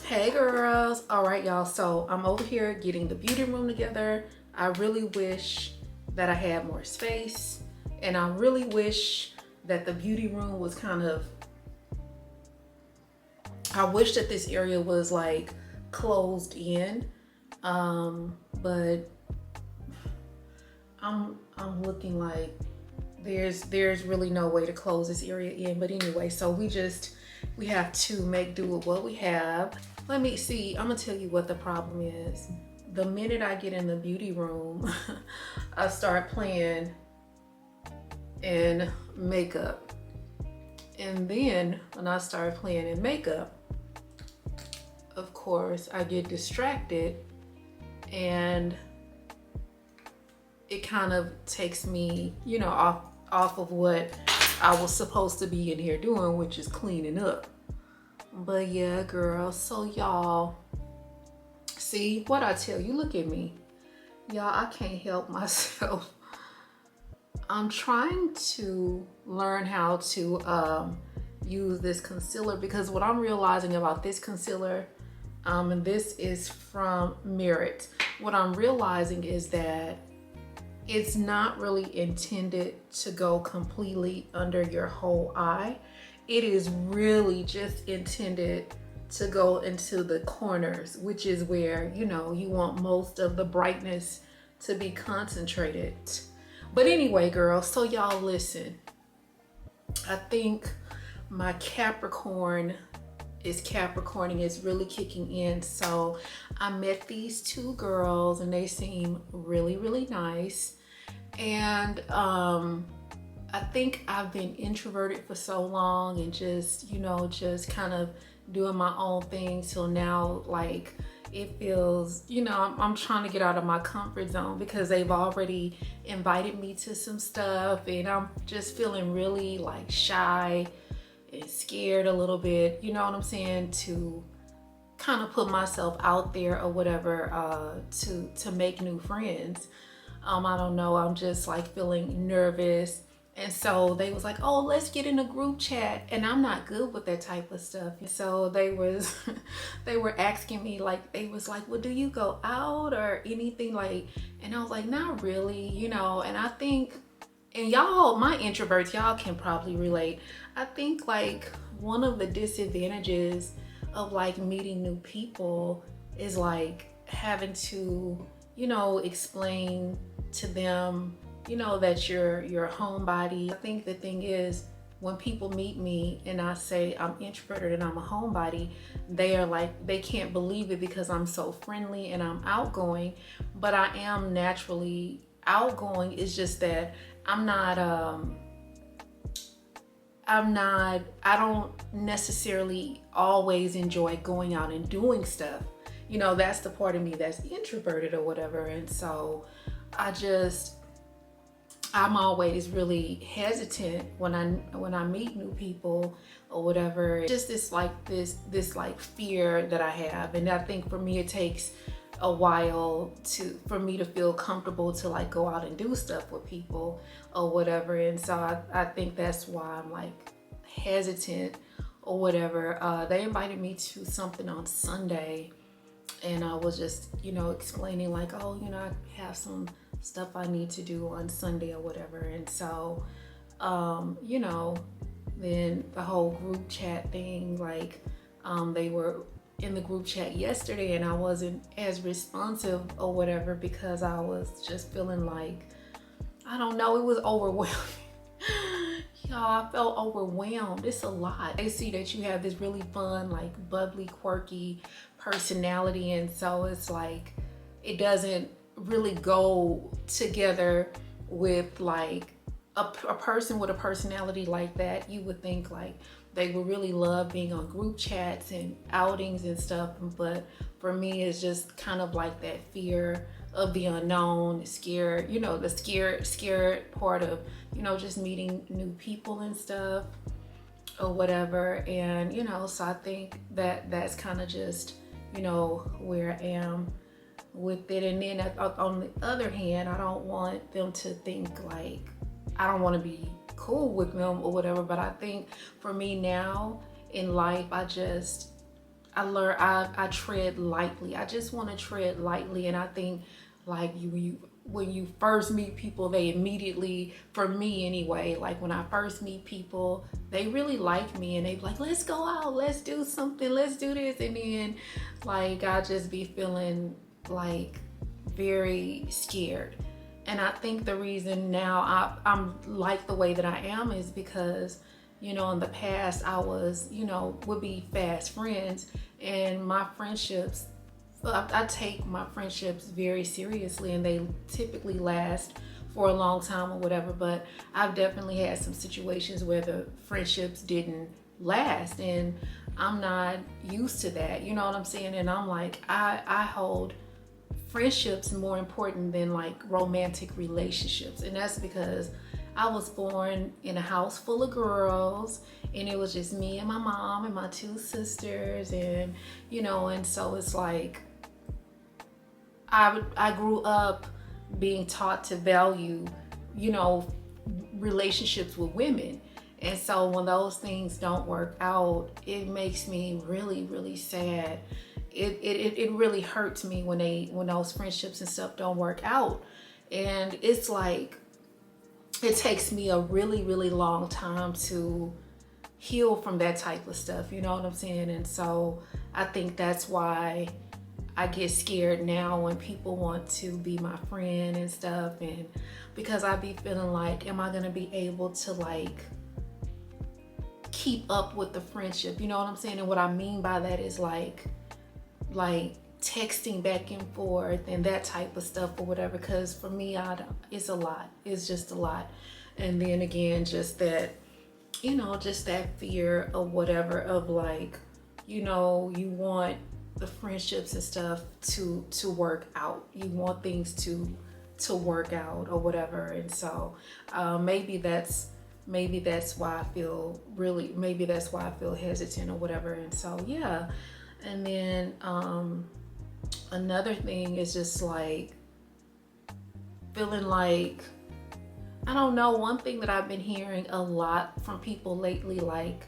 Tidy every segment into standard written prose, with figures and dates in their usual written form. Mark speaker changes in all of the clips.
Speaker 1: Hey girls. All right, y'all, so I'm over here getting the beauty room together. I really wish that I had more space, and I really wish that the beauty room was kind of, I wish that this area was like closed in, but I'm looking like there's really no way to close this area in. But anyway, so we have to make do with what we have. Let me see, I'm gonna tell you what the problem is. The minute I get in the beauty room, I start playing in makeup. And then when I start playing in makeup, of course, I get distracted and it kind of takes me, you know, off of what I was supposed to be in here doing, which is cleaning up. But yeah, girl, so y'all, see what I tell you, look at me. Y'all, I can't help myself. I'm trying to learn how to use this concealer, because what I'm realizing about this concealer, and this is from Merit, what I'm realizing is that it's not really intended to go completely under your whole eye. It is really just intended to go into the corners, which is where, you know, you want most of the brightness to be concentrated. But anyway, girls, so y'all listen. I think my Capricorning is really kicking in. So I met these two girls and they seem really, really nice. And I think I've been introverted for so long and just, you know, just kind of doing my own thing till now, like it feels, you know, I'm trying to get out of my comfort zone because they've already invited me to some stuff and I'm just feeling really like shy and scared a little bit, you know what I'm saying, to kind of put myself out there or whatever, to make new friends. I don't know, I'm just like feeling nervous. And so they was like, oh, let's get in a group chat. And I'm not good with that type of stuff. And so they were asking me, like, they was like, well, do you go out or anything, like, and I was like, not really, you know. And I think, and y'all, my introverts, y'all can probably relate. I think like one of the disadvantages of like meeting new people is like having to, you know, explain to them, you know, that you're a homebody. I think the thing is, when people meet me and I say I'm introverted and I'm a homebody, they are like, they can't believe it because I'm so friendly and I'm outgoing. But I am naturally outgoing. It's just that I don't necessarily always enjoy going out and doing stuff. You know, that's the part of me that's introverted or whatever. And so I'm always really hesitant when I meet new people or whatever. Just this like fear that I have. And I think for me it takes a while for me to feel comfortable to like go out and do stuff with people or whatever. And so I think that's why I'm like hesitant or whatever. They invited me to something on Sunday and I was just, you know, explaining like, oh, you know, I have some stuff I need to do on Sunday or whatever. And so, you know, then the whole group chat thing, like, they were in the group chat yesterday and I wasn't as responsive or whatever because I was just feeling like, I don't know, it was overwhelming. Y'all, I felt overwhelmed. It's a lot. They see that you have this really fun, like bubbly, quirky personality, and so it's like it doesn't really go together with like a person with a personality like that. You would think like they would really love being on group chats and outings and stuff, but for me it's just kind of like that fear of the unknown, scared, you know, the scared part of, you know, just meeting new people and stuff or whatever. And you know, so I think that that's kind of just, you know, where I am with it. And then on the other hand, I don't want them to think like I don't want to be cool with them or whatever. But I think for me now in life, I tread lightly. I just want to tread lightly. And I think like when you first meet people, they immediately, for me anyway, like when I first meet people, they really like me and they be like, let's go out, let's do something, let's do this. And then like I just be feeling like very scared. And I think the reason now I'm like the way that I am is because, you know, in the past I was, you know, would be fast friends, and my friendships, I take my friendships very seriously, and they typically last for a long time or whatever. But I've definitely had some situations where the friendships didn't last, and I'm not used to that, you know what I'm saying? And I'm like, I hold friendships more important than like romantic relationships. And that's because I was born in a house full of girls, and it was just me and my mom and my two sisters, and you know, and so it's like I grew up being taught to value, you know, relationships with women. And so when those things don't work out, it makes me really, really sad. It really hurts me when those friendships and stuff don't work out. And it's like, it takes me a really, really long time to heal from that type of stuff, you know what I'm saying? And so I think that's why I get scared now when people want to be my friend and stuff, and because I be feeling like, am I gonna be able to like keep up with the friendship, you know what I'm saying? And what I mean by that is like texting back and forth and that type of stuff or whatever, because for me, it's a lot. It's just a lot. And then again, just that, you know, just that fear of whatever, of like, you know, you want the friendships and stuff to work out. You want things to work out or whatever. And so maybe that's why I feel hesitant or whatever. And so yeah. And then another thing is just like feeling like, I don't know, one thing that I've been hearing a lot from people lately, like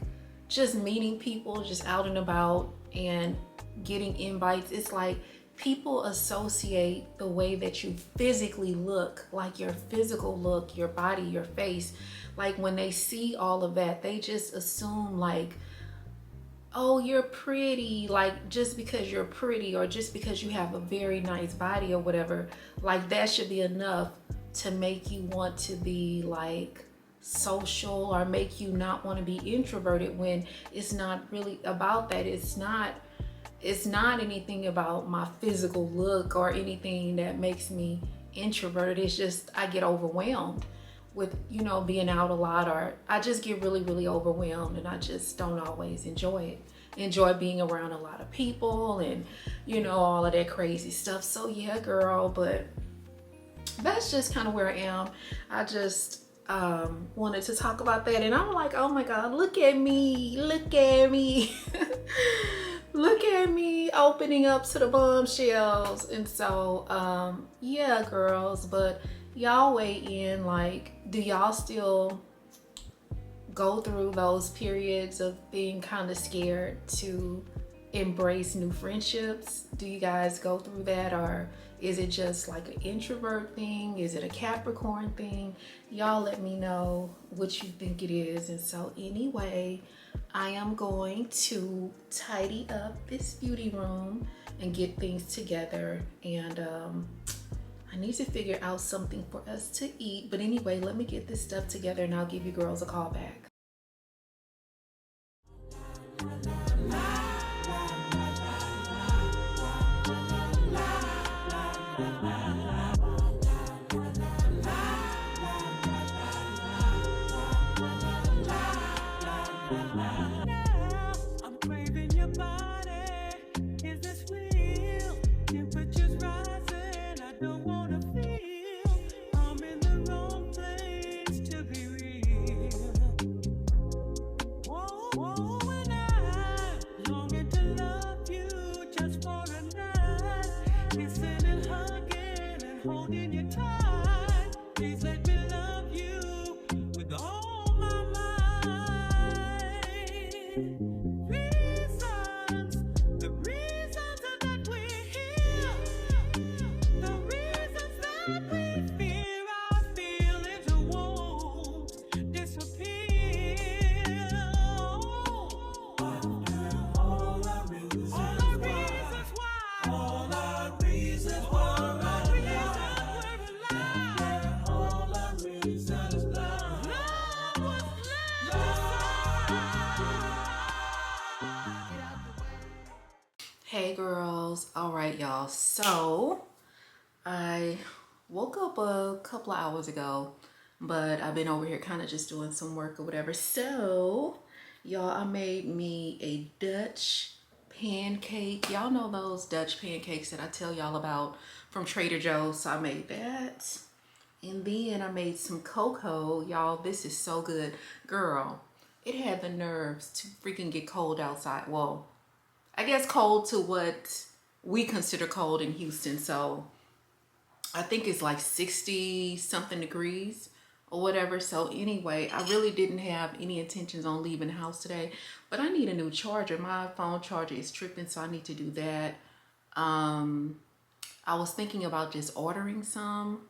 Speaker 1: just meeting people just out and about and getting invites, it's like people associate the way that you physically look, like your physical look, your body, your face, like when they see all of that, they just assume like, oh, you're pretty, like just because you're pretty or just because you have a very nice body or whatever, like that should be enough to make you want to be like social or make you not want to be introverted, when it's not really about that. It's not anything about my physical look or anything that makes me introverted. It's just I get overwhelmed with, you know, being out a lot, or I just get really, really overwhelmed, and I just don't always enjoy being around a lot of people and, you know, all of that crazy stuff. So yeah, girl, but that's just kind of where I am. I just wanted to talk about that, and I'm like, oh my God, look at me look at me opening up to the bombshells. And so yeah, girls, but y'all weigh in, like, do y'all still go through those periods of being kind of scared to embrace new friendships? Do you guys go through that, or is it just like an introvert thing? Is it a Capricorn thing? Y'all let me know what you think it is. And so anyway, I am going to tidy up this beauty room and get things together, and I need to figure out something for us to eat. But anyway, let me get this stuff together and I'll give you girls a call back.
Speaker 2: Reasons, the
Speaker 1: So I woke up a couple of hours ago, but I've been over here kind of just doing some work or whatever. So y'all, I made me a Dutch pancake. Y'all know those Dutch pancakes that I tell y'all about from Trader Joe's. So I made that. And then I made some cocoa. Y'all, this is so good. Girl, it had the nerves to freaking get cold outside. Well, I guess cold to what we consider cold in Houston. So I think it's like 60 something degrees or whatever. So anyway, I really didn't have any intentions on leaving the house today, but I need a new charger. My phone charger is tripping, so I need to do that. I was thinking about just ordering some,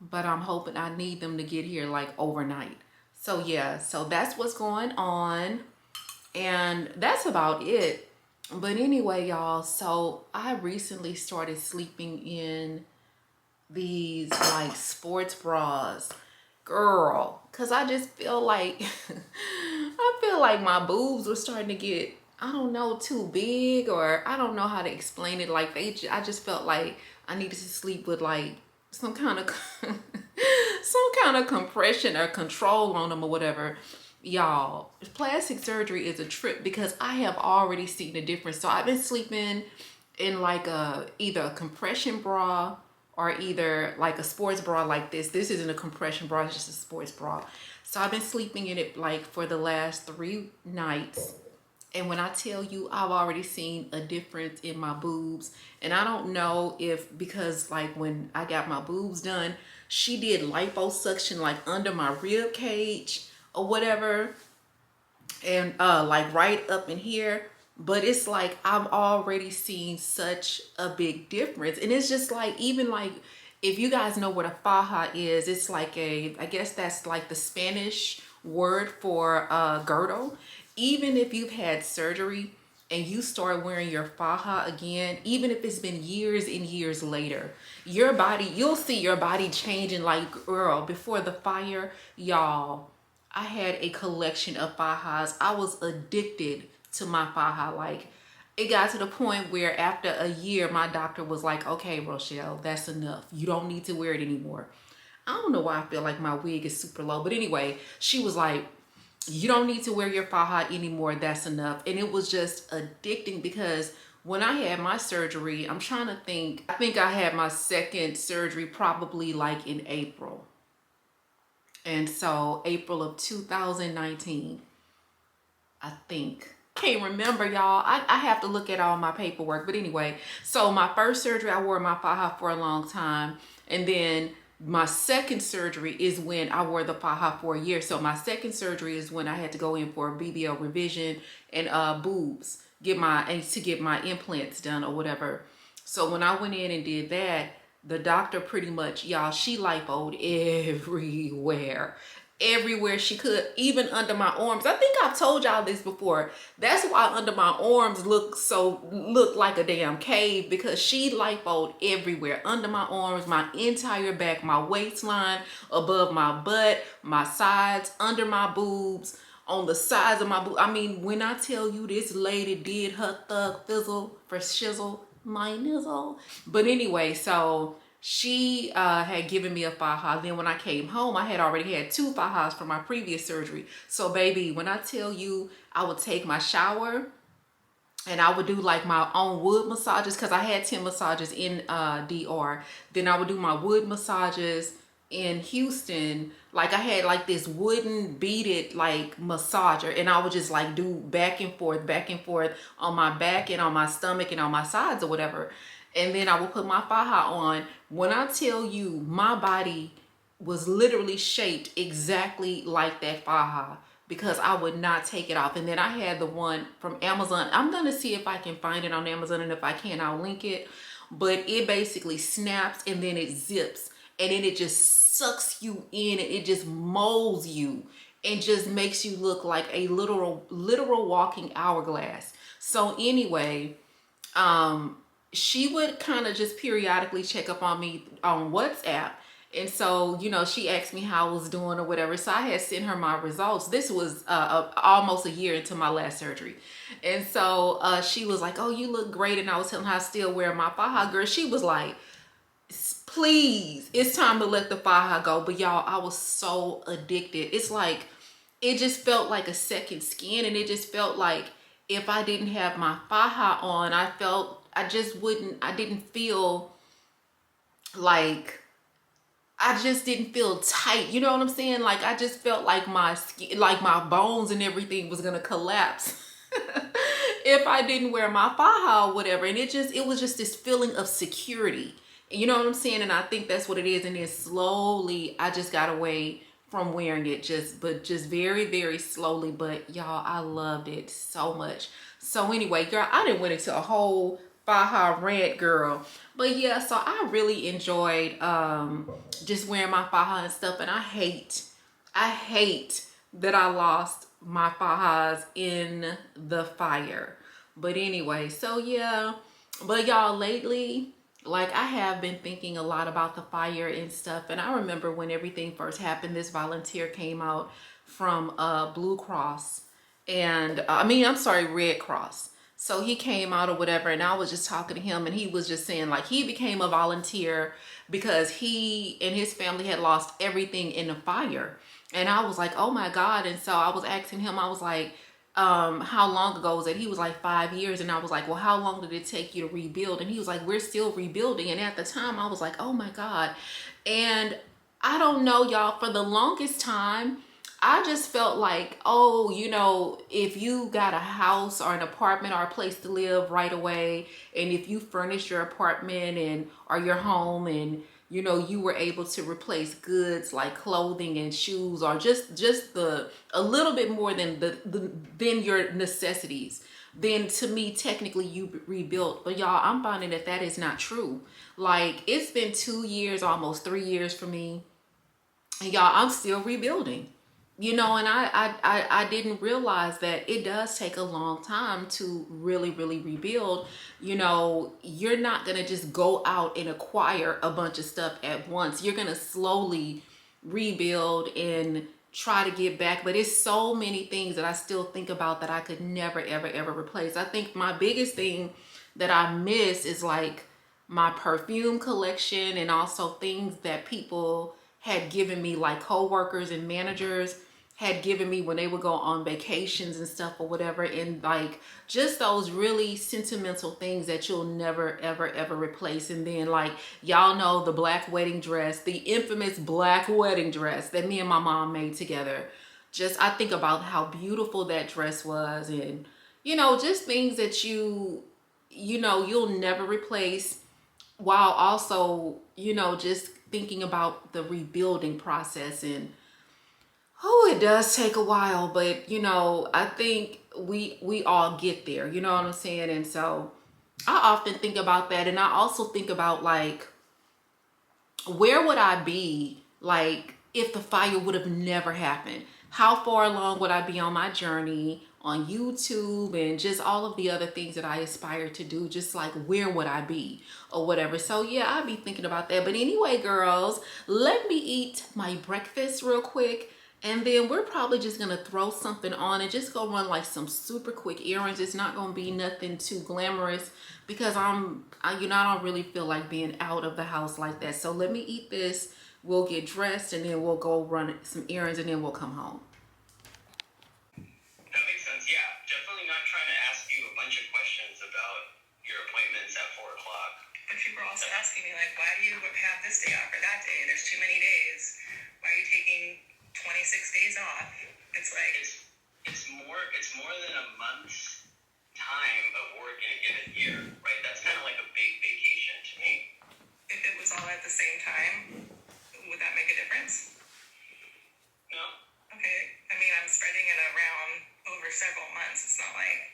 Speaker 1: but I'm hoping I need them to get here like overnight. So yeah, so that's what's going on, and that's about it. But anyway, y'all, so I recently started sleeping in these like sports bras, girl, because I just feel like I feel like my boobs were starting to get, I don't know, too big, or I don't know how to explain it. Like I just felt like I needed to sleep with like some kind of some kind of compression or control on them or whatever. Y'all, plastic surgery is a trip because I have already seen the difference. So I've been sleeping in like either a compression bra or either like a sports bra like this. This isn't a compression bra, it's just a sports bra. So I've been sleeping in it like for the last 3 nights. And when I tell you, I've already seen a difference in my boobs. And I don't know if because like when I got my boobs done, she did liposuction like under my rib cage or whatever, and like right up in here. But it's like I've already seen such a big difference. And it's just like, even like, if you guys know what a faja is, it's like I guess that's like the Spanish word for girdle. Even if you've had surgery and you start wearing your faja again, even if it's been years and years later, your body, you'll see your body changing. Like, girl, before the fire, y'all, I had a collection of fajas. I was addicted to my faja. Like, it got to the point where after a year, my doctor was like, okay, Rochelle, that's enough. You don't need to wear it anymore. I don't know why I feel like my wig is super low, but anyway, she was like, you don't need to wear your faja anymore. That's enough. And it was just addicting because when I had my surgery, I'm trying to think, I think I had my second surgery probably like in April. And so April of 2019, I think. Can't remember, y'all. I have to look at all my paperwork. But anyway, so my first surgery, I wore my faja for a long time. And then my second surgery is when I wore the faja for a year. So my second surgery is when I had to go in for a BBL revision and boobs, to get my implants done or whatever. So when I went in and did that, the doctor pretty much, y'all, she lipoed everywhere she could, even under my arms. I think I've told y'all this before. That's why under my arms look like a damn cave, because she lipoed everywhere. Under my arms, my entire back, my waistline, above my butt, my sides, under my boobs, on the sides of my boobs. I mean, when I tell you this lady did her thug fizzle for shizzle, my nizzle. But anyway, so she had given me a faja. Then when I came home, I had already had 2 fajas from my previous surgery. So baby, when I tell you, I would take my shower and I would do like my own wood massages, because I had 10 massages in DR. Then I would do my wood massages in Houston. Like, I had like this wooden beaded like massager, and I would just like do back and forth on my back and on my stomach and on my sides or whatever. And then I would put my faja on. When I tell you, my body was literally shaped exactly like that faja, because I would not take it off. And then I had the one from Amazon. I'm gonna see if I can find it on Amazon, and if I can, I'll link it. But it basically snaps and then it zips, and then it just sucks you in, and it just molds you and just makes you look like a literal walking hourglass. So anyway, she would kind of just periodically check up on me on WhatsApp, And so, you know, she asked me how I was doing or whatever. So I had sent her my results. This was almost a year into my last surgery. And so she was like, oh, you look great. And I was telling her I still wear my faja. Girl, she was like, please, it's time to let the faja go. But y'all, I was so addicted. It's like, it just felt like a second skin. And it just felt like if I didn't have my faja on, I didn't feel like, I just didn't feel tight. You know what I'm saying? Like, I just felt like my skin, like my bones and everything was gonna collapse if I didn't wear my faja or whatever. And it was just this feeling of security. You know what I'm saying? And I think that's what it is. And then slowly I just got away from wearing it, just very, very slowly. But y'all, I loved it so much. So anyway, girl, I didn't went into a whole faja rant, girl. But yeah, so I really enjoyed just wearing my faja and stuff. And I hate that I lost my fajas in the fire. But anyway, so yeah. But y'all, lately, like, I have been thinking a lot about the fire and stuff. And I remember when everything first happened, this volunteer came out from Blue Cross and Red Cross. So he came out or whatever, and I was just talking to him, and he was just saying, like, he became a volunteer because he and his family had lost everything in the fire. And I was like, oh my God. And so I was asking him, I was like, how long ago was it? He was like 5 years. And I was like, well, how long did it take you to rebuild? And he was like, we're still rebuilding. And at the time I was like, oh my God. And I don't know, y'all, for the longest time, I just felt like, oh, you know, if you got a house or an apartment or a place to live right away, and if you furnish your apartment and or your home, and you know, you were able to replace goods like clothing and shoes, or just a little bit more than than your necessities, then to me, technically you rebuilt. But y'all, I'm finding that is not true. Like, it's been 2 years, almost 3 years for me, and y'all, I'm still rebuilding. You know, and I didn't realize that it does take a long time to really, really rebuild. You know, you're not going to just go out and acquire a bunch of stuff at once. You're going to slowly rebuild and try to get back. But it's so many things that I still think about that I could never, ever, ever replace. I think my biggest thing that I miss is like my perfume collection, and also things that people had given me, like coworkers and managers had given me when they would go on vacations and stuff or whatever. And like, just those really sentimental things that you'll never, ever, ever replace. And then, like, y'all know the black wedding dress, the infamous black wedding dress that me and my mom made together. Just, I think about how beautiful that dress was, and, you know, just things that you know, you'll never replace, while also, you know, just thinking about the rebuilding process. And oh, it does take a while, but you know, I think we all get there, you know what I'm saying? And so I often think about that. And I also think about, like, where would I be, like, if the fire would have never happened? How far along would I be on my journey on YouTube and just all of the other things that I aspire to do? Just like, where would I be or whatever? So yeah, I'd be thinking about that. But anyway, girls, let me eat my breakfast real quick, and then we're probably just gonna throw something on and just go run like some super quick errands. It's not gonna be nothing too glamorous because you know, I don't really feel like being out of the house like that. So let me eat this, we'll get dressed, and then we'll go run some errands, and then we'll come home.
Speaker 2: That makes sense. Yeah, definitely not trying to ask you a bunch of questions about your appointments at 4 o'clock.
Speaker 3: But people are also asking me, like, why do you have this day off or that day? There's too many days. Why are you taking 26 days off? It's like,
Speaker 2: it's more than a month's time of work in a given year, right? That's kind of like a big vacation to me.
Speaker 3: if it was all at the same time, would that make a difference?
Speaker 2: No.
Speaker 3: Okay. I mean, I'm spreading it around over several months. It's not like,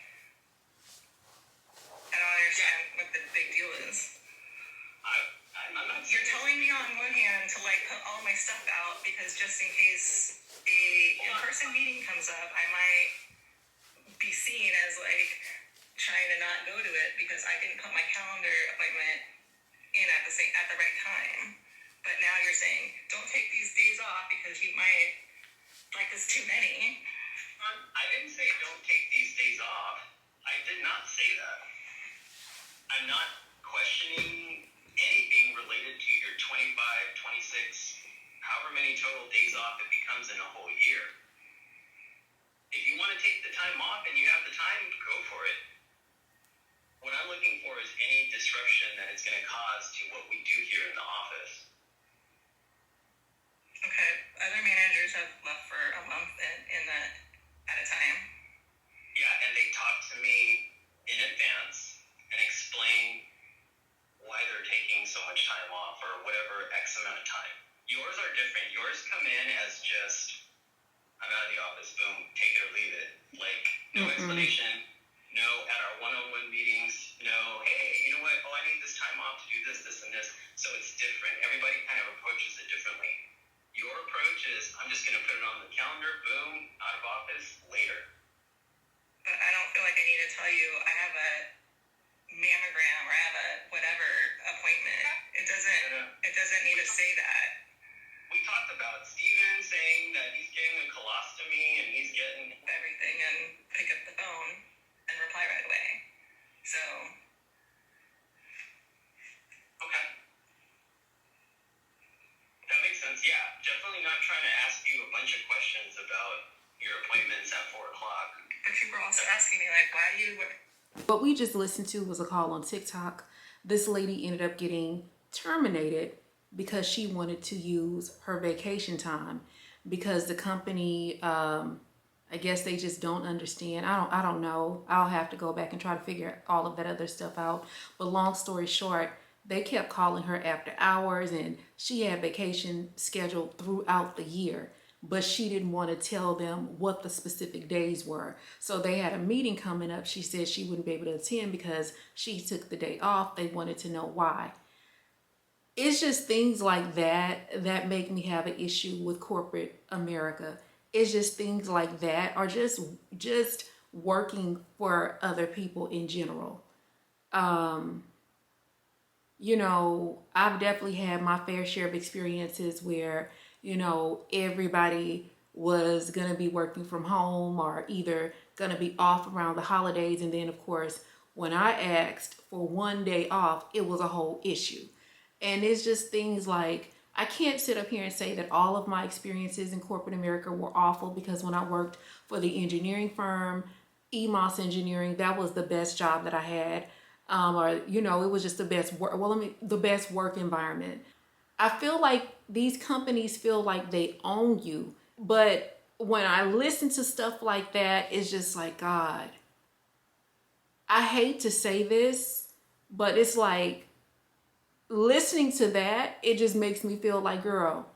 Speaker 3: I don't understand what the big deal is.
Speaker 2: I'm not.
Speaker 3: You're telling me on one hand to like put all my stuff out because just in case a in-person meeting comes up, I might be seen as like trying to not go to it because I didn't put my calendar appointment in at the right time. But now you're saying, don't take these days off because you might, like, it's too many.
Speaker 2: I didn't say don't take these days off. I did not say that. I'm not questioning anything related to your 25, 26, however many total days off it becomes in a whole year. If you want to take the time off and you have the time, go for it. What I'm looking for is any disruption that it's going to cause to what we do here in the office.
Speaker 3: Okay, other managers have left for a month at a time.
Speaker 2: Yeah, and they talk to me in advance and explain why they're taking so much time off or whatever X amount of time. Yours are different. Yours come in as just, I'm out of the office, boom, take it or leave it. Like, no explanation, no at our one-on-one meetings, no, hey, you know what, oh, I need this time off to do this, this, and this. So it's different. Everybody kind of approaches it differently. Your approach is, I'm just going to put it on the calendar, boom, out of office, later.
Speaker 3: But I don't feel like I need to tell you I have a mammogram or I have a whatever appointment. It doesn't need to say that.
Speaker 2: We talked about Steven saying that he's getting a colostomy and he's getting
Speaker 3: Everything and pick up the phone and reply right away. So,
Speaker 2: okay. That makes sense. Yeah, definitely not trying to ask you a bunch of questions about your appointments at 4 o'clock.
Speaker 3: but people are also asking me, like, why do you...
Speaker 1: What we just listened to was a call on TikTok. This lady ended up getting terminated because she wanted to use her vacation time because the company, I guess they just don't understand. I don't know. I'll have to go back and try to figure all of that other stuff out. But long story short, they kept calling her after hours and she had vacation scheduled throughout the year, but she didn't want to tell them what the specific days were. So they had a meeting coming up. She said she wouldn't be able to attend because she took the day off. They wanted to know why. It's just things like that that make me have an issue with corporate America. It's just things like that, or just working for other people in general. You know, I've definitely had my fair share of experiences where, you know, everybody was going to be working from home or either going to be off around the holidays. And then, of course, when I asked for one day off, it was a whole issue. And it's just things like, I can't sit up here and say that all of my experiences in corporate America were awful, because when I worked for the engineering firm, EMOS Engineering, that was the best job that I had. Or, you know, it was just the best work. Well, the best work environment. I feel like these companies feel like they own you. But when I listen to stuff like that, it's just like, God, I hate to say this, but it's like, listening to that, it just makes me feel like, girl,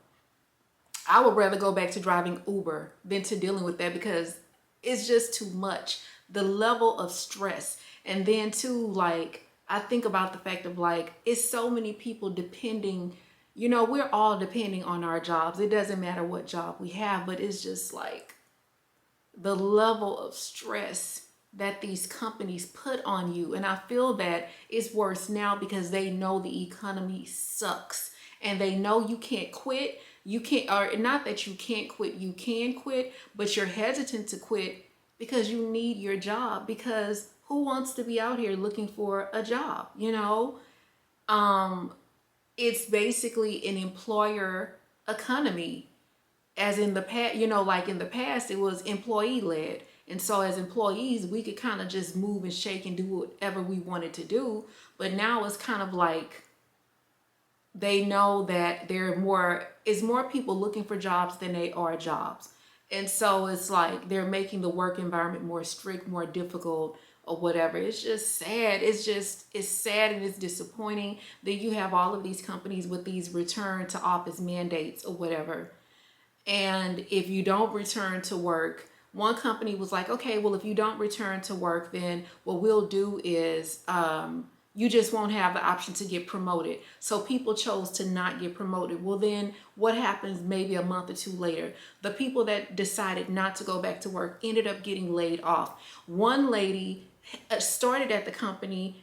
Speaker 1: I would rather go back to driving Uber than to dealing with that, because it's just too much. The level of stress. And then too, like, I think about the fact of like, it's so many people depending, you know, we're all depending on our jobs. It doesn't matter what job we have, but it's just like the level of stress that these companies put on you. And I feel that it's worse now because they know the economy sucks and they know you can't quit. You can't, or not that you can't quit, you can quit, but you're hesitant to quit because you need your job. Because who wants to be out here looking for a job? You know, it's basically an employer economy, as in the past, you know, like in the past, it was employee led. And so as employees, we could kind of just move and shake and do whatever we wanted to do. But now it's kind of like they know that it's more people looking for jobs than they are jobs. And so it's like they're making the work environment more strict, more difficult, or whatever. It's just sad. It's sad and it's disappointing that you have all of these companies with these return to office mandates or whatever. And if you don't return to work, one company was like, okay, well, if you don't return to work, then what we'll do is you just won't have the option to get promoted. So people chose to not get promoted. Well, then what happens maybe a month or two later? The people that decided not to go back to work ended up getting laid off. One lady started at the company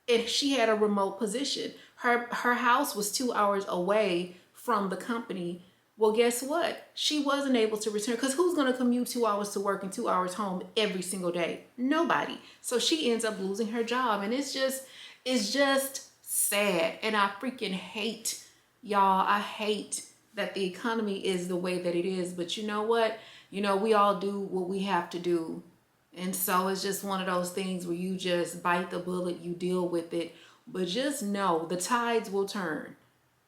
Speaker 1: and she had a remote position. Her house was 2 hours away from the company. Well, guess what? She wasn't able to return, because who's going to commute 2 hours to work and 2 hours home every single day? Nobody. So she ends up losing her job, and it's just sad. And I freaking hate, y'all, I hate that the economy is the way that it is. But you know what? You know, we all do what we have to do. And so it's just one of those things where you just bite the bullet, you deal with it. But just know the tides will turn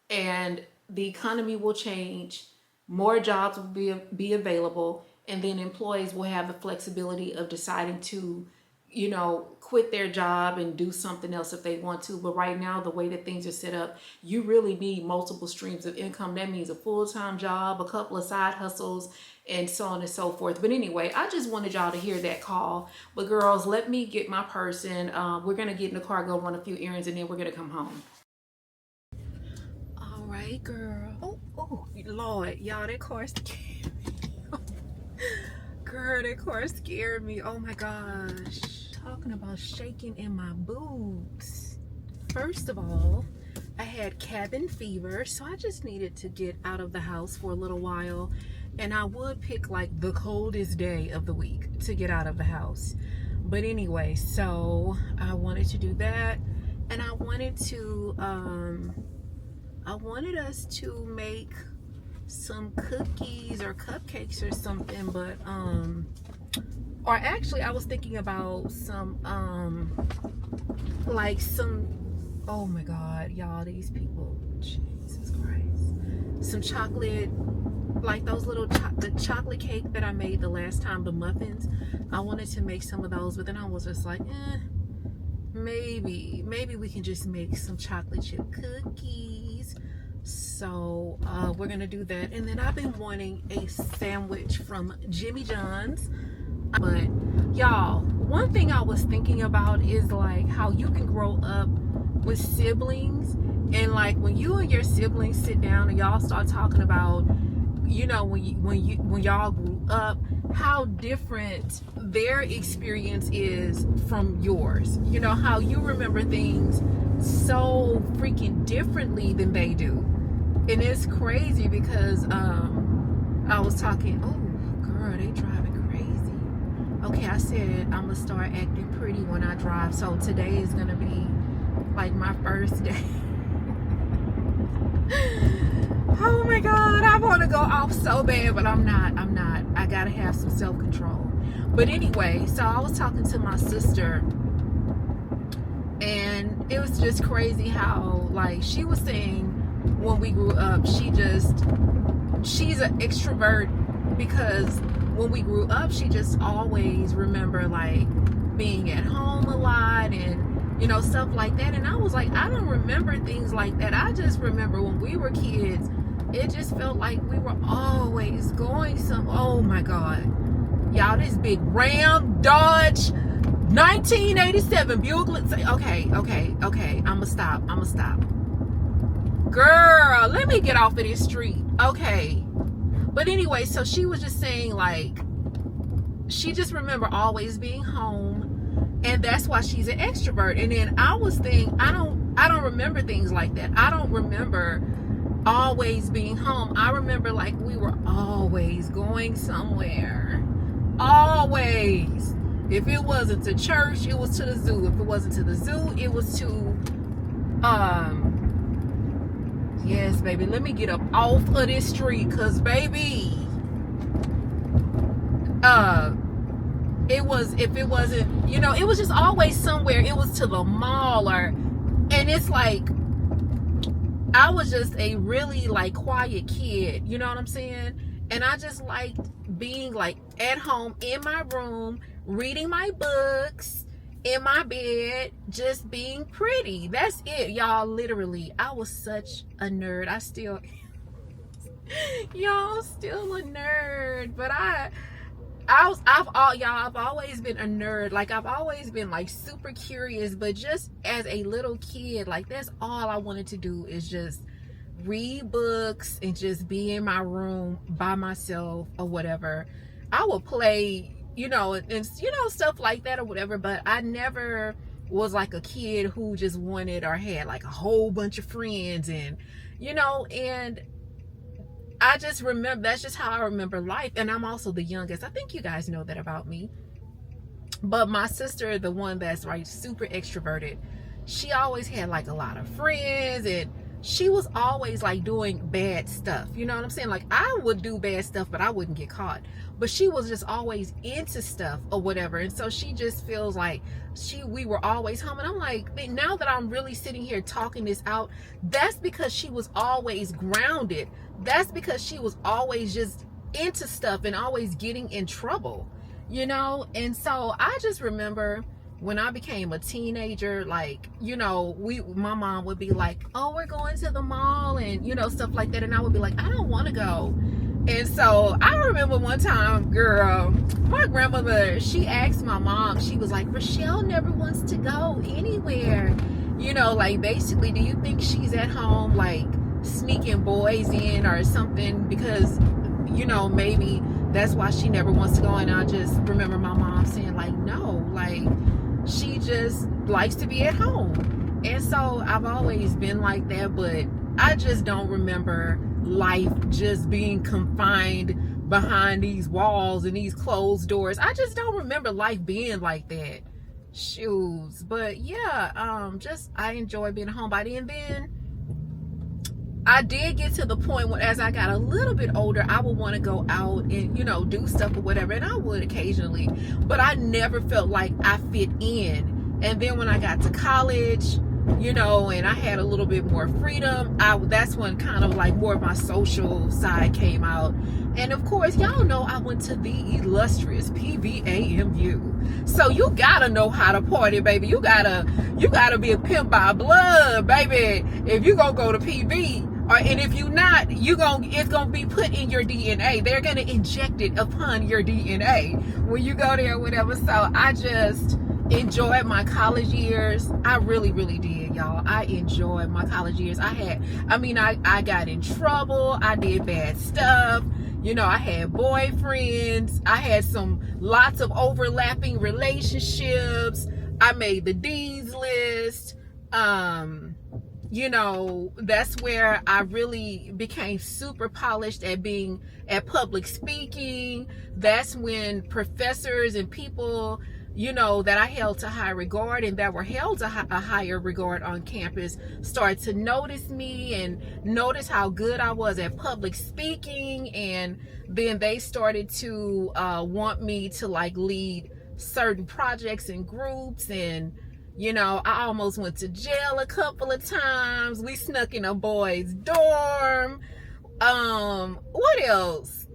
Speaker 1: and the economy will change. More jobs will be available, and then employees will have the flexibility of deciding to, you know, quit their job and do something else if they want to. But right now, the way that things are set up, you really need multiple streams of income. That means a full-time job, a couple of side hustles, and so on and so forth. But anyway, I just wanted y'all to hear that call. But girls, let me get my person. We're going to get in the car, go run a few errands, and then we're going to come home. All right, girl. Oh, Lord. Y'all, that car scared me. Girl, that car scared me. Oh, my gosh. Talking about shaking in my boots. First of all, I had cabin fever, so I just needed to get out of the house for a little while. And I would pick like the coldest day of the week to get out of the house. But anyway, so I wanted to do that. And I wanted us to make some cookies or cupcakes or something, but or actually I was thinking about some like some, oh my god, y'all, these people, Jesus Christ, some chocolate, like those little the chocolate cake that I made the last time, the muffins. I wanted to make some of those, but then I was just like, maybe we can just make some chocolate chip cookies. So we're gonna do that. And then I've been wanting a sandwich from Jimmy John's. But y'all, one thing I was thinking about is like how you can grow up with siblings, and like when you and your siblings sit down and y'all start talking about, you know, when y'all grew up, how different their experience is from yours. You know, how you remember things so freaking differently than they do. And it's crazy because I was talking, oh girl, they driving crazy. Okay, I said I'm gonna start acting pretty when I drive, so today is gonna be like my first day. Oh my god, I want to go off so bad, but I'm not. I gotta have some self-control. But anyway, so I was talking to my sister, and it was just crazy how, like, she was saying when we grew up, she's an extrovert, because when we grew up, she just always remember like being at home a lot and, you know, stuff like that. And I was like, I don't remember things like that. I just remember when we were kids, it just felt like we were always going oh my god, y'all, this big Ram Dodge 1987 Buick. Okay, I'ma stop. Girl, let me get off of this street. Okay. But anyway, so she was just saying like she just remember always being home, and that's why she's an extrovert. And then I was thinking, I don't remember things like that. I don't remember always being home. I remember like we were always going somewhere. Always. If it wasn't to church, it was to the zoo. If it wasn't to the zoo, it was to yes, baby, let me get up off of this street, cause baby, if it wasn't, you know, it was just always somewhere. It was to the mall, and it's like I was just a really like quiet kid, you know what I'm saying? And I just liked being like at home in my room, reading my books, in my bed, just being pretty. That's it, y'all. Literally, I was such a nerd. Y'all, still a nerd. But I've always been a nerd. Like, I've always been like super curious, but just as a little kid, like that's all I wanted to do, is just read books and just be in my room by myself or whatever. I would play, you know, and you know, stuff like that or whatever, but I never was like a kid who just wanted or had like a whole bunch of friends, and you know, and I just remember, that's just how I remember life. And I'm also the youngest. I think you guys know that about me. But my sister, the one that's like super extroverted, she always had like a lot of friends, and she was always like doing bad stuff. You know what I'm saying? Like I would do bad stuff, but I wouldn't get caught. But she was just always into stuff or whatever. And so she just feels like we were always home. And I'm like, now that I'm really sitting here talking this out, that's because she was always grounded. That's because she was always just into stuff and always getting in trouble, you know? And so I just remember when I became a teenager, like, you know, my mom would be like, oh, we're going to the mall and, you know, stuff like that. And I would be like, I don't want to go. And so I remember one time, girl, my grandmother, she asked my mom, she was like, Rochelle never wants to go anywhere. You know, like basically, do you think she's at home like sneaking boys in or something? Because, you know, maybe that's why she never wants to go. And I just remember my mom saying like, no, like she just likes to be at home. And so I've always been like that, but I just don't remember life just being confined behind these walls and these closed doors. I just don't remember life being like that. Shoes. But yeah, just I enjoy being home by then. Then I did get to the point where as I got a little bit older, I would want to go out and, you know, do stuff or whatever, and I would occasionally, but I never felt like I fit in. And then when I got to college, you know, and I had a little bit more freedom, that's when kind of like more of my social side came out. And of course, y'all know I went to the illustrious PVAMU. So you gotta know how to party, baby. You gotta be a pimp by blood, baby. If you gonna go to PV, and if you not, it's gonna be put in your DNA. They're gonna inject it upon your DNA when you go there or whatever. So I just enjoyed my college years. I really, really did, y'all. I enjoyed my college years. I got in trouble. I did bad stuff. You know, I had boyfriends. I had lots of overlapping relationships. I made the D's list. You know, that's where I really became super polished at public speaking. That's when professors and people, you know, that I held to high regard and that were held to a higher regard on campus started to notice me and notice how good I was at public speaking. And then they started to want me to like lead certain projects and groups. And, you know, I almost went to jail a couple of times. We snuck in a boys' dorm. What else?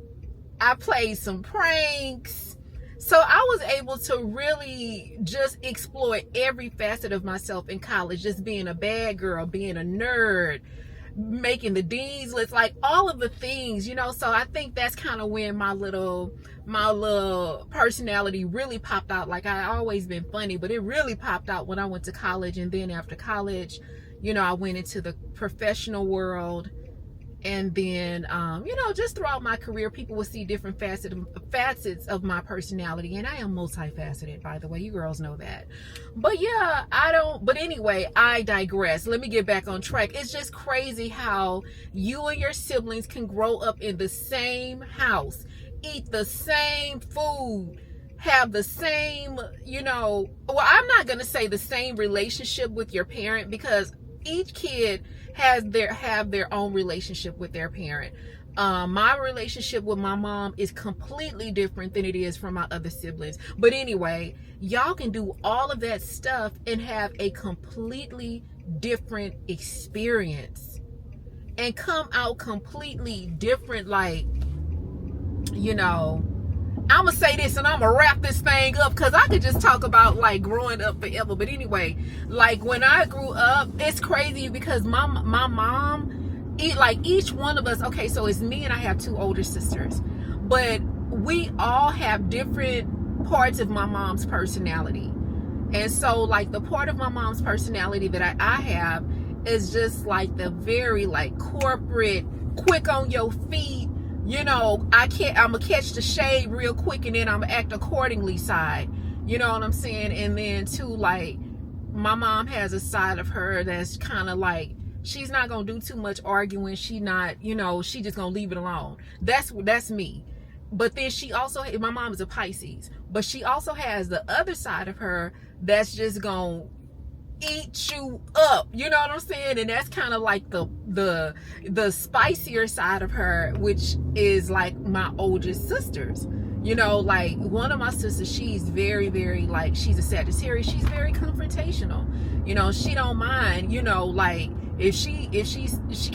Speaker 1: I played some pranks. So I was able to really just explore every facet of myself in college, just being a bad girl, being a nerd, making the D's list, like all of the things, you know. So I think that's kind of when my little personality really popped out. Like I always been funny, but it really popped out when I went to college. And then after college, you know, I went into the professional world. And then, you know, just throughout my career, people will see different facets of my personality. And I am multifaceted, by the way. You girls know that. But yeah, but anyway, I digress. Let me get back on track. It's just crazy how you and your siblings can grow up in the same house, eat the same food, have the same, you know, well, I'm not going to say the same relationship with your parent, because each kid have their own relationship with their parent. My relationship with my mom is completely different than it is from my other siblings. But anyway, y'all can do all of that stuff and have a completely different experience and come out completely different. Like, you know, I'm gonna say this and I'm gonna wrap this thing up, because I could just talk about like growing up forever. But anyway, like when I grew up, it's crazy because my mom, like each one of us, okay, so it's me and I have two older sisters, but we all have different parts of my mom's personality. And so like the part of my mom's personality that I have is just like the very like corporate, quick on your feet, you know, I'm gonna catch the shade real quick and then I'm gonna act accordingly side. You know what I'm saying? And then too, like, my mom has a side of her that's kind of like, she's not gonna do too much arguing. She not, you know, she just gonna leave it alone. That's me. But then she also, my mom is a Pisces, but she also has the other side of her that's just gonna eat you up, you know what I'm saying? And that's kind of like the spicier side of her, which is like my oldest sisters. You know, like one of my sisters, she's very, very, like, she's a Sagittarius. She's very confrontational. You know, she don't mind, you know, like if she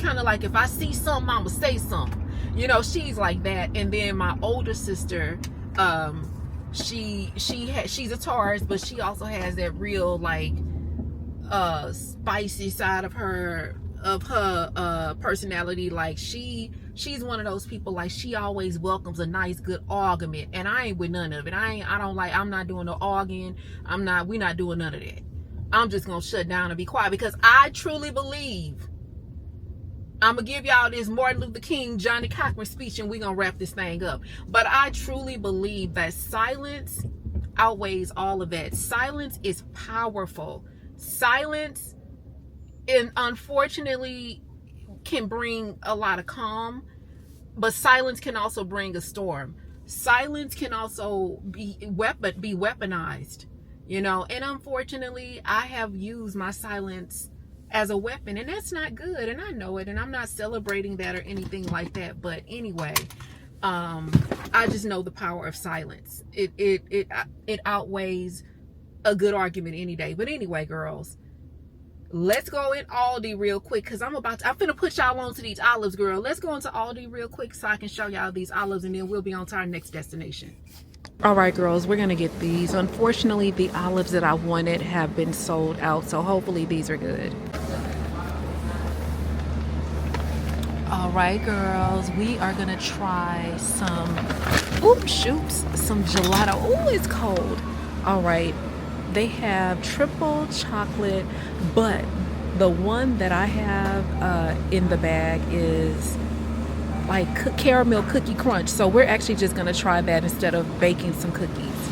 Speaker 1: kind of like, if I see something, I'ma say something. You know, she's like that. And then my older sister, she's a Taurus, but she also has that real like spicy side of her personality. Like she's one of those people, like she always welcomes a nice good argument, and I ain't with none of it. I'm not doing no arguing. We're not doing none of that. I'm just gonna shut down and be quiet, because I truly believe, I'm gonna give y'all this Martin Luther King, Johnny Cochran speech, and we're gonna wrap this thing up. But I truly believe that silence outweighs all of that. Silence is powerful. Silence, and unfortunately, can bring a lot of calm, but silence can also bring a storm. Silence can also be weaponized, you know. And unfortunately, I have used my silence as a weapon, and that's not good, and I know it, and I'm not celebrating that or anything like that. But anyway, I just know the power of silence. It outweighs a good argument any day. But anyway, girls, let's go in Aldi real quick, because I'm finna put y'all on to these olives, girl. Let's go into Aldi real quick so I can show y'all these olives, and then we'll be on to our next destination. All right, girls, we're gonna get these. Unfortunately, the olives that I wanted have been sold out, so hopefully these are good. All right, girls, we are gonna try some gelato. Oh, it's cold. All right, they have triple chocolate, but the one that I have in the bag is like caramel cookie crunch. So we're actually just gonna try that instead of baking some cookies.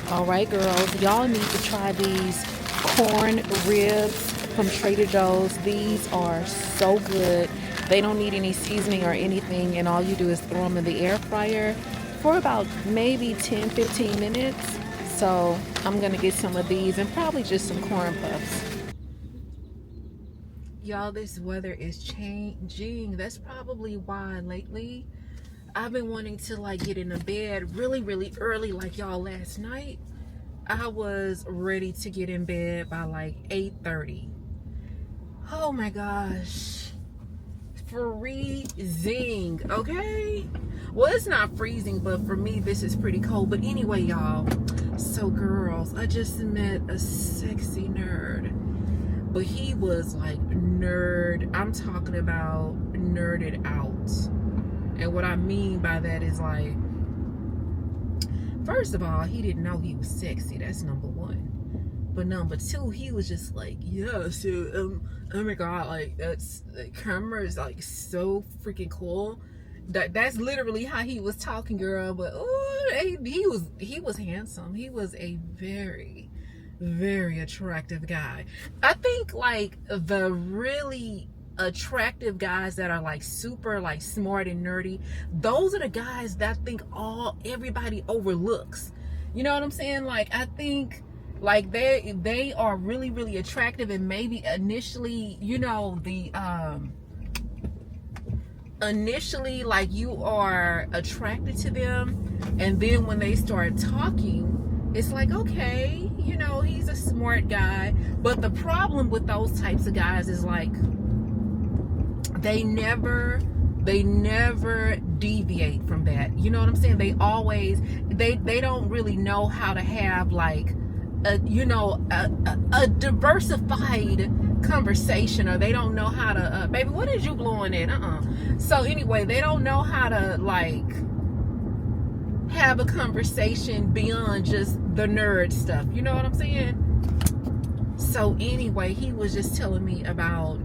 Speaker 1: All right, girls, y'all need to try these corn ribs from Trader Joe's. These are so good. They don't need any seasoning or anything, and all you do is throw them in the air fryer for about maybe 10-15 minutes. So I'm gonna get some of these and probably just some corn puffs. Y'all, this weather is changing. That's probably why lately I've been wanting to like get into bed really, really early. Like y'all, last night I was ready to get in bed by like 8:30. Oh my gosh, freezing. Okay, well, it's not freezing, but for me this is pretty cold. But anyway, y'all, so girls, I just met a sexy nerd, but he was like nerd. I'm talking about nerded out. And what I mean by that is, like, first of all, he didn't know he was sexy. That's number one. But number two, he was just like, yeah, so oh my god, like, that's, the camera is like so freaking cool. That's literally how he was talking, girl. But oh, he was handsome. He was a very, very attractive guy. I think like the really attractive guys that are like super like smart and nerdy, those are the guys that I think everybody overlooks. You know what I'm saying? Like, I think like they are really, really attractive, and maybe initially, you know, initially like you are attracted to them, and then when they start talking, it's like, okay, you know, he's a smart guy. But the problem with those types of guys is like they never deviate from that. You know what I'm saying? They always they don't really know how to have like a diversified conversation, or they don't know how to baby, what is you blowing in? So anyway, they don't know how to like have a conversation beyond just the nerd stuff. You know what I'm saying? So anyway, he was just telling me about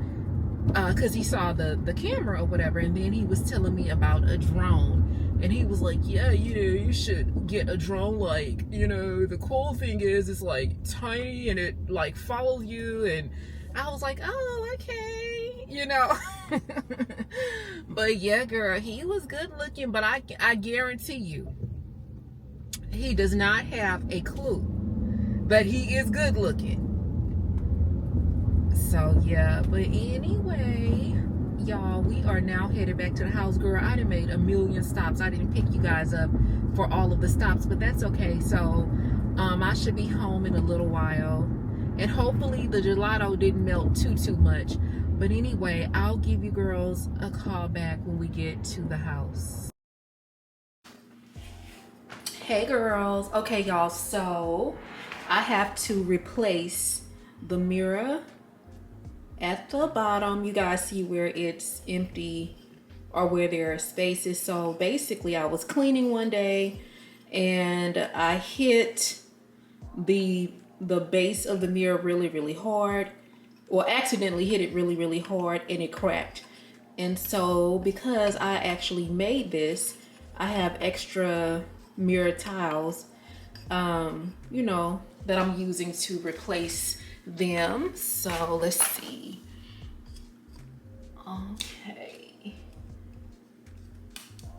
Speaker 1: because he saw the camera or whatever, and then he was telling me about a drone. And he was like, yeah, you know, you should get a drone. Like, you know, the cool thing is it's like tiny, and it like follows you. And I was like, oh, okay, you know. But yeah, girl, he was good looking, but I guarantee you, he does not have a clue that he is good looking. So yeah, but anyway, y'all, we are now headed back to the house. Girl, I done made a million stops. I didn't pick you guys up for all of the stops, but that's okay. So I should be home in a little while, and hopefully the gelato didn't melt too much. But anyway, I'll give you girls a call back when we get to the house. Hey girls. Okay, y'all, so I have to replace the mirror at the bottom. You guys see where it's empty or where there are spaces. So basically I was cleaning one day and I hit the base of the mirror really hard, or accidentally hit it really hard, and it cracked. And so because I actually made this, I have extra mirror tiles, you know, that I'm using to replace them. So let's see. Okay.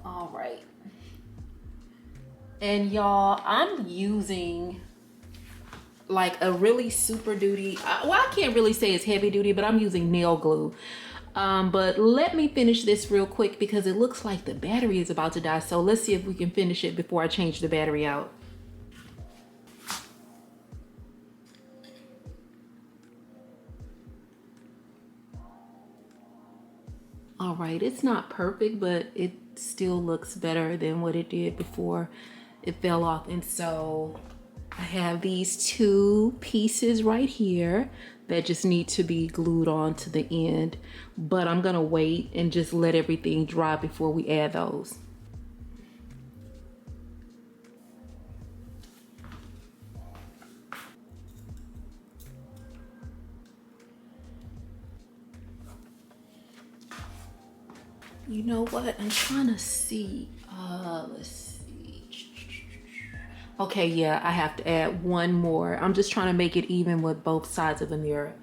Speaker 1: All right. And y'all, I'm using like a really super duty, well, I can't really say it's heavy duty, but I'm using nail glue. But let me finish this real quick because it looks like the battery is about to die. So let's see if we can finish it before I change the battery out. All right, it's not perfect, but it still looks better than what it did before it fell off. And so I have these two pieces right here that just need to be glued on to the end, but I'm gonna wait and just let everything dry before we add those. You know what? I'm trying to see. Let's see. Okay, yeah, I have to add one more. I'm just trying to make it even with both sides of the mirror.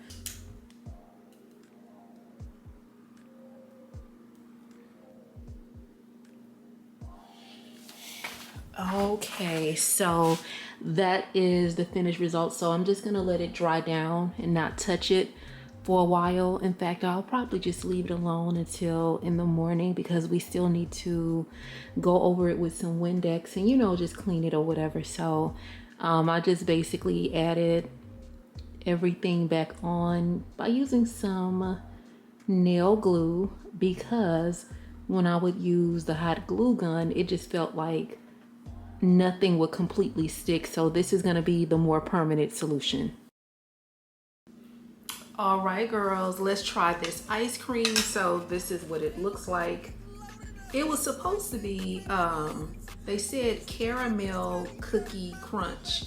Speaker 1: Okay, so that is the finished result. So I'm just gonna let it dry down and not touch it for a while. In fact, I'll probably just leave it alone until in the morning because we still need to go over it with some Windex and, you know, just clean it or whatever. So I just basically added everything back on by using some nail glue, because when I would use the hot glue gun, it just felt like nothing would completely stick. So this is going to be the more permanent solution. All right, girls, let's try this ice cream. So this is what it looks like. It was supposed to be, they said caramel cookie crunch.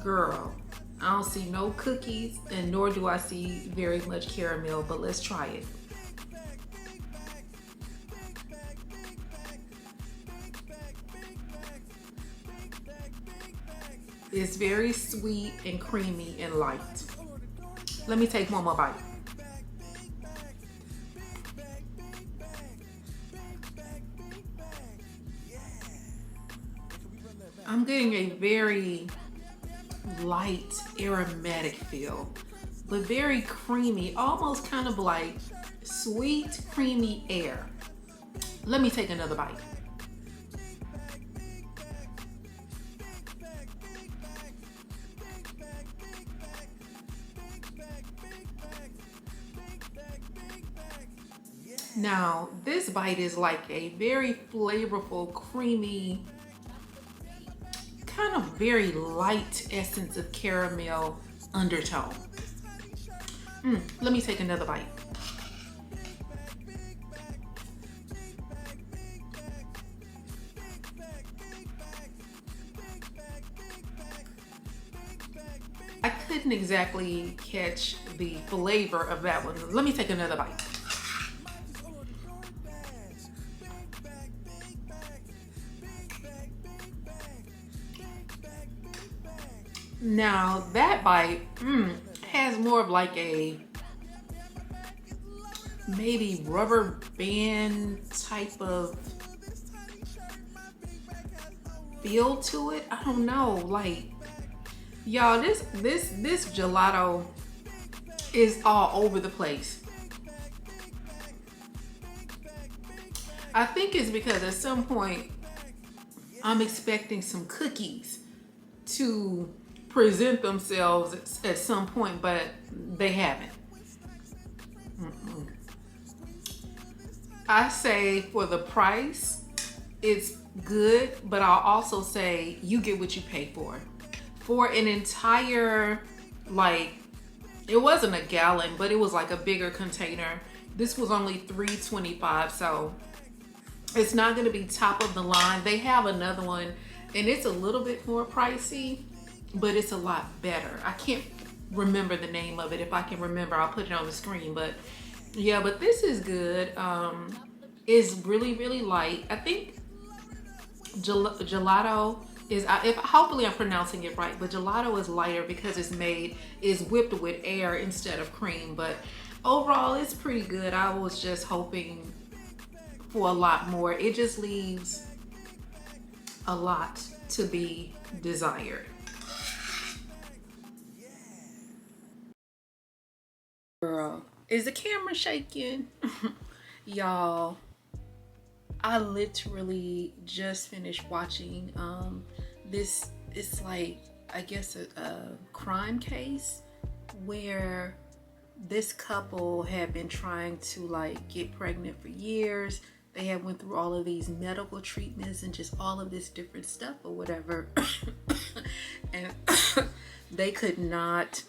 Speaker 1: Girl, I don't see no cookies, and nor do I see very much caramel, but let's try it. It's very sweet and creamy and light. Let me take one more bite. I'm getting a very light aromatic feel, but very creamy, almost kind of like sweet, creamy air. Let me take another bite. Now, this bite is like a very flavorful, creamy, kind of very light essence of caramel undertone. Let me take another bite. I couldn't exactly catch the flavor of that one. Let me take another bite. Now that bite has more of like a maybe rubber band type of feel to it. I don't know. Like, y'all, this gelato is all over the place. I think it's because at some point I'm expecting some cookies to present themselves at some point, but they haven't. I say for the price, it's good, but I'll also say you get what you pay for. For an entire, like, it wasn't a gallon, but it was like a bigger container. This was only $3.25, so it's not gonna be top of the line. They have another one, and it's a little bit more pricey, but it's a lot better. I can't remember the name of it. If I can remember, I'll put it on the screen. But yeah, but this is good. It's really, really light. I think gelato is, hopefully I'm pronouncing it right, but gelato is lighter because is whipped with air instead of cream. But overall, it's pretty good. I was just hoping for a lot more. It just leaves a lot to be desired. Girl, is the camera shaking? Y'all, I literally just finished watching this. It's like, I guess a crime case where this couple had been trying to like get pregnant for years. They had went through all of these medical treatments and just all of this different stuff or whatever. And they could not,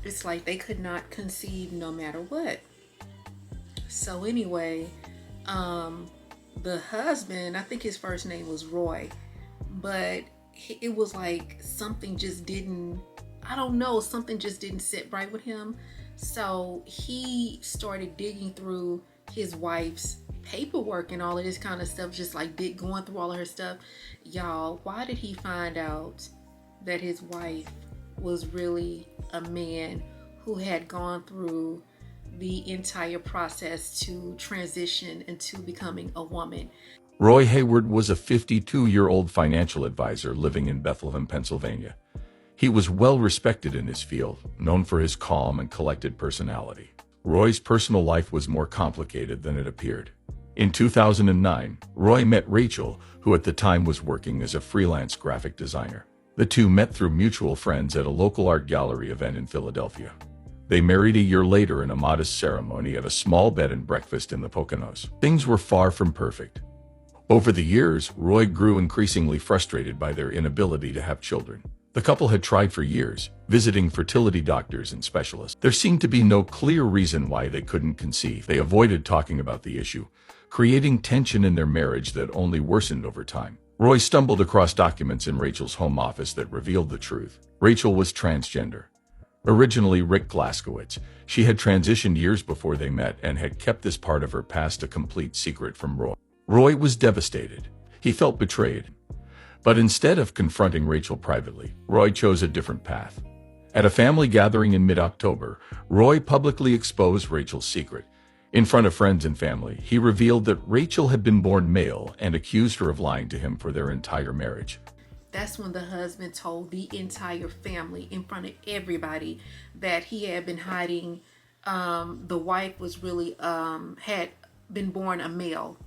Speaker 1: it's like they could not conceive no matter what. So anyway, the husband, I think his first name was Roy, but it was like something just didn't, I don't know, something just didn't sit right with him. So he started digging through his wife's paperwork and all of this kind of stuff, just like going through all of her stuff. Y'all, why did he find out that his wife was really a man who had gone through the entire process to transition into becoming a woman?
Speaker 4: Roy Hayward was a 52-year-old financial advisor living in Bethlehem, Pennsylvania. He was well respected in his field, known for his calm and collected personality. Roy's personal life was more complicated than it appeared. In 2009, Roy met Rachel, who at the time was working as a freelance graphic designer. The two met through mutual friends at a local art gallery event in Philadelphia. They married a year later in a modest ceremony at a small bed and breakfast in the Poconos. Things were far from perfect. Over the years, Roy grew increasingly frustrated by their inability to have children. The couple had tried for years, visiting fertility doctors and specialists. There seemed to be no clear reason why they couldn't conceive. They avoided talking about the issue, creating tension in their marriage that only worsened over time. Roy stumbled across documents in Rachel's home office that revealed the truth. Rachel was transgender. Originally Rick Glaskowitz, she had transitioned years before they met and had kept this part of her past a complete secret from Roy. Roy was devastated. He felt betrayed. But instead of confronting Rachel privately, Roy chose a different path. At a family gathering in mid-October, Roy publicly exposed Rachel's secret. In front of friends and family, he revealed that Rachel had been born male and accused her of lying to him for their entire marriage.
Speaker 1: That's when the husband told the entire family in front of everybody that he had been hiding. The wife was really, had been born a male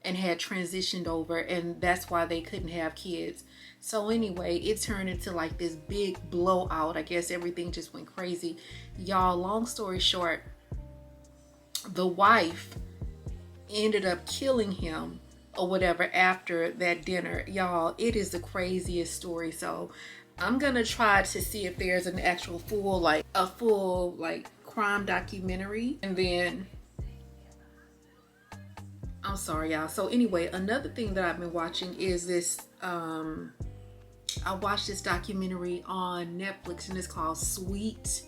Speaker 1: and had transitioned over, and that's why they couldn't have kids. So anyway, it turned into like this big blowout. I guess everything just went crazy. Y'all, long story short, the wife ended up killing him or whatever after that dinner. Y'all, it is the craziest story. So I'm gonna try to see if there's an actual full crime documentary, and then I'm sorry, y'all. So anyway, another thing that I've been watching is this, I watched this documentary on Netflix and it's called Sweet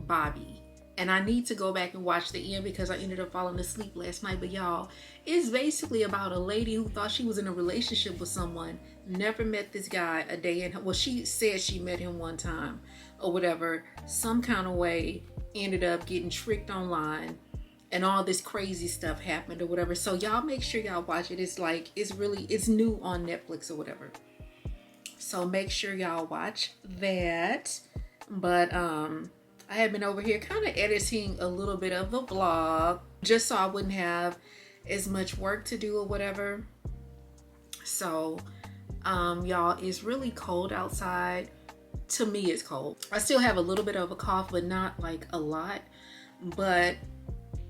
Speaker 1: Bobby. And I need to go back and watch the end because I ended up falling asleep last night. But y'all, it's basically about a lady who thought she was in a relationship with someone, never met this guy a day in, well, she said she met him one time or whatever, some kind of way, ended up getting tricked online, and all this crazy stuff happened or whatever. So y'all make sure y'all watch it. It's like, it's new on Netflix or whatever. So make sure y'all watch that. But I have been over here kind of editing a little bit of the vlog just so I wouldn't have as much work to do or whatever. So y'all, it's really cold outside. To me, it's cold. I still have a little bit of a cough, but not like a lot, but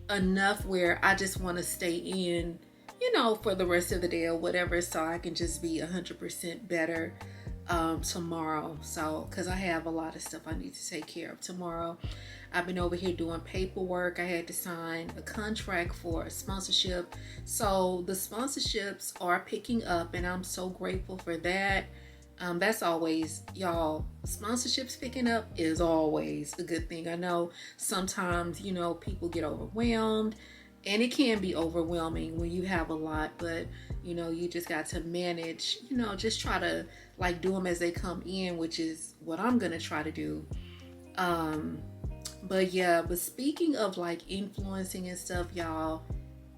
Speaker 1: enough where I just want to stay in, you know, for the rest of the day or whatever, so I can just be 100% better tomorrow. So because I have a lot of stuff I need to take care of tomorrow. I've been over here doing paperwork. I had to sign a contract for a sponsorship, so the sponsorships are picking up, and I'm so grateful for that. That's always, y'all, sponsorships picking up is always a good thing. I know sometimes, you know, people get overwhelmed, and it can be overwhelming when you have a lot, but you know, you just got to manage, you know, just try to like do them as they come in, which is what I'm gonna try to do. But yeah, but speaking of like influencing and stuff, y'all,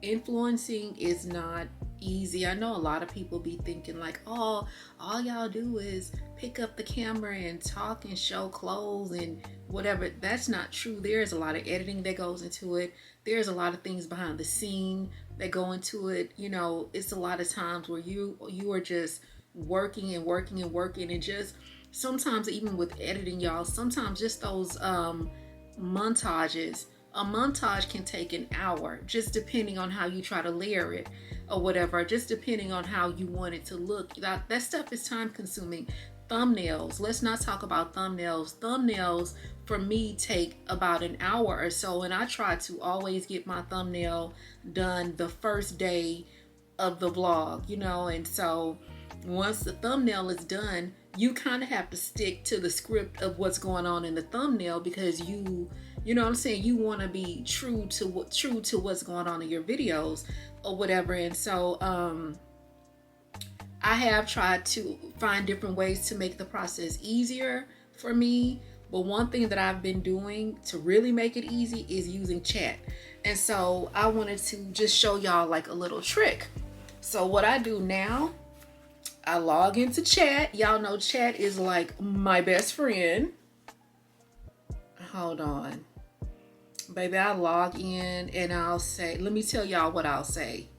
Speaker 1: influencing is not easy. I know a lot of people be thinking like, oh, all y'all do is pick up the camera and talk and show clothes and whatever. That's not true. There's a lot of editing that goes into it. There's a lot of things behind the scene that go into it. You know, it's a lot of times where you are just working and working and working, and just sometimes even with editing, y'all, sometimes just those montages, a montage can take an hour, just depending on how you try to layer it or whatever, just depending on how you want it to look. That stuff is time consuming. Thumbnails, let's not talk about thumbnails. Thumbnails for me take about an hour or so, and I try to always get my thumbnail done the first day of the vlog, you know. And so once the thumbnail is done, you kind of have to stick to the script of what's going on in the thumbnail, because you know what I'm saying, you want to be true to what's going on in your videos or whatever. And so I have tried to find different ways to make the process easier for me, but one thing that I've been doing to really make it easy is using chat. And so I wanted to just show y'all like a little trick. So what I do now, I log into chat. Y'all know chat is like my best friend. Hold on. Baby, I log in and I'll say, let me tell y'all what I'll say.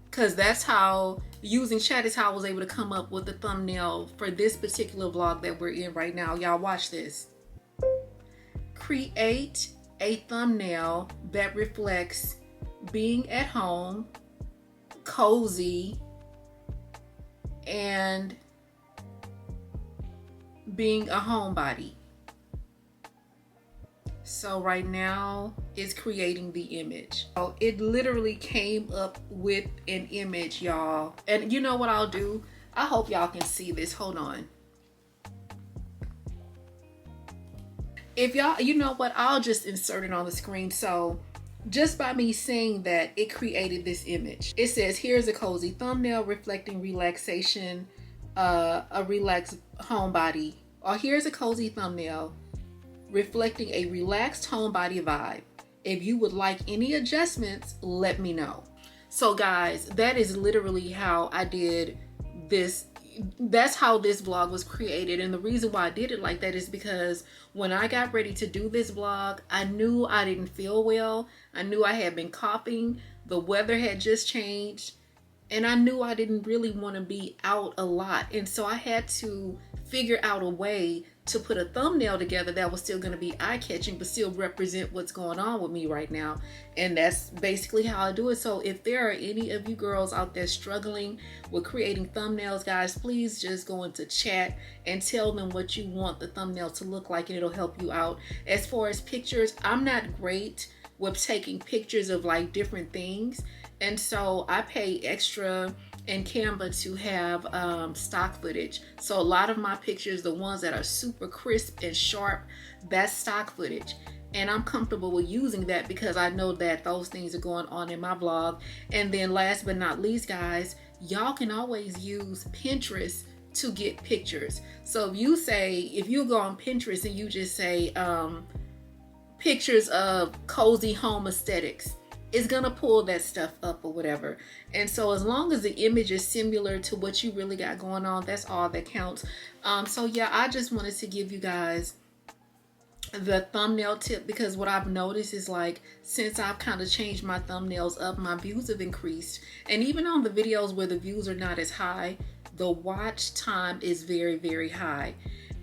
Speaker 1: Because that's how, using chat is how I was able to come up with the thumbnail for this particular vlog that we're in right now. Y'all watch this. Create a thumbnail that reflects being at home, cozy, and being a homebody. So right now it's creating the image. So it literally came up with an image, y'all. And you know what I'll do? I hope y'all can see this. Hold on. If y'all, you know what? I'll just insert it on the screen. So just by me saying that, it created this image. It says, here's a cozy thumbnail reflecting relaxation, a relaxed homebody. Or here's a cozy thumbnail reflecting a relaxed homebody vibe. If you would like any adjustments, let me know. So guys, that is literally how I did this. That's how this vlog was created. And the reason why I did it like that is because when I got ready to do this vlog, I knew I didn't feel well. I knew I had been coughing. The weather had just changed. And I knew I didn't really want to be out a lot. And so I had to figure out a way to put a thumbnail together that was still going to be eye-catching but still represent what's going on with me right now. And that's basically how I do it. So if there are any of you girls out there struggling with creating thumbnails, guys, please just go into chat and tell them what you want the thumbnail to look like, and it'll help you out. As far as pictures, I'm not great with taking pictures of like different things, and so I pay extra in Canva to have stock footage. So a lot of my pictures, the ones that are super crisp and sharp, that's stock footage. And I'm comfortable with using that because I know that those things are going on in my vlog. And then last but not least, guys, y'all can always use Pinterest to get pictures. So if you go on Pinterest and you just say, pictures of cozy home aesthetics, it's gonna pull that stuff up or whatever. And so as long as the image is similar to what you really got going on, that's all that counts. So yeah, I just wanted to give you guys the thumbnail tip, because what I've noticed is, like, since I've kind of changed my thumbnails up, my views have increased. And even on the videos where the views are not as high, the watch time is very, very high.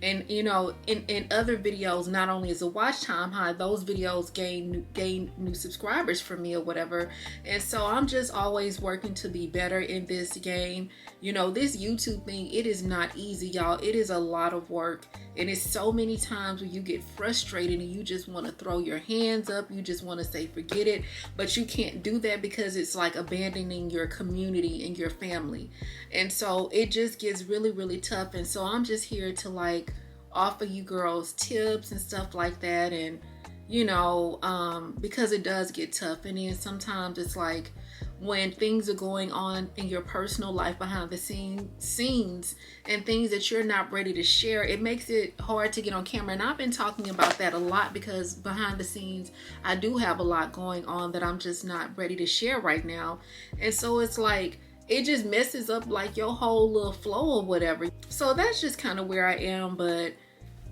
Speaker 1: And you know, in other videos, not only is the watch time high, those videos gain new subscribers for me or whatever. And so I'm just always working to be better in this game. You know, this YouTube thing, it is not easy, y'all. It is a lot of work. And it's so many times where you get frustrated and you just want to throw your hands up. You just want to say, forget it. But you can't do that because it's like abandoning your community and your family. And so it just gets really, really tough. And so I'm just here to, like, offer you girls tips and stuff like that. And, you know, because it does get tough. And then sometimes it's like, when things are going on in your personal life behind the scenes and things that you're not ready to share, it makes it hard to get on camera. And I've been talking about that a lot, because behind the scenes, I do have a lot going on that I'm just not ready to share right now. And so it's like, it just messes up like your whole little flow or whatever. So that's just kind of where I am. But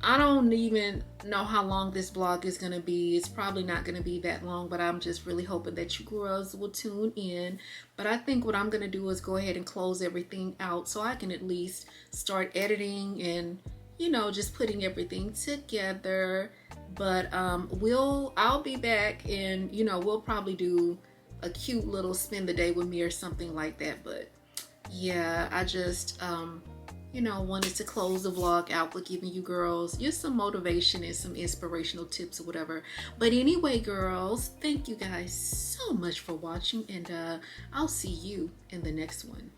Speaker 1: I don't even know how long this vlog is going to be. It's probably not going to be that long, but I'm just really hoping that you girls will tune in. But I think what I'm going to do is go ahead and close everything out so I can at least start editing and, you know, just putting everything together. But I'll be back, and, you know, we'll probably do a cute little spend the day with me or something like that. But yeah, I just you know, wanted to close the vlog out with giving you girls just some motivation and some inspirational tips or whatever. But anyway, girls, thank you guys so much for watching, and I'll see you in the next one.